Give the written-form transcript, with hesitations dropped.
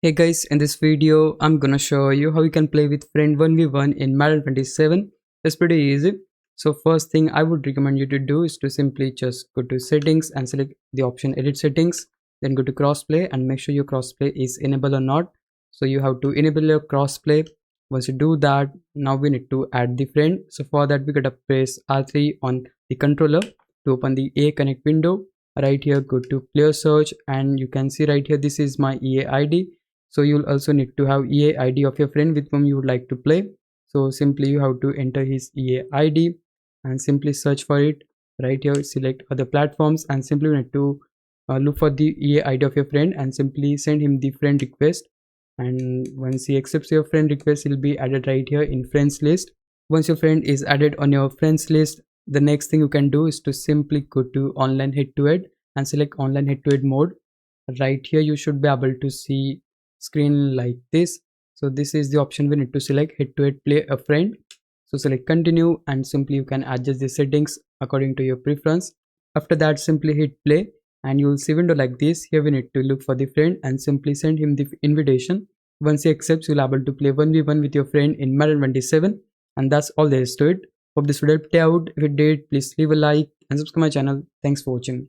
Hey guys, in this video, I'm gonna show you how you can play with friend 1v1 in Madden 27. It's pretty easy. So first thing I would recommend you to do is to simply just go to settings and select the option edit settings. Then go to crossplay and make sure your crossplay is enabled or not. So you have to enable your crossplay. Once you do that, now we need to add the friend. So for that, we gotta press R3 on the controller to open the EA Connect window. Right here, go to player search and you can see right here, this is my EA ID. So you'll also need to have EA ID of your friend with whom you would like to play. So simply you have to enter his EA ID and simply search for it. Right here, select other platforms and simply need to look for the EA ID of your friend and simply send him the friend request. And once he accepts your friend request, he'll be added right here in friends list. Once your friend is added on your friends list, the next thing you can do is to simply go to online head-to-head and select online head-to-head mode. Right here you should be able to see screen like this. So this is the option we need to select, head-to-head play a friend. So select continue and simply you can adjust the settings according to your preference. After that, simply hit play and you will see window like this. Here we need to look for the friend and simply send him the invitation. Once he accepts, you'll be able to play 1v1 with your friend in Madden 27. And that's all there is to it. Hope this video helped you out. If it did, please leave a like and subscribe my channel. Thanks for watching.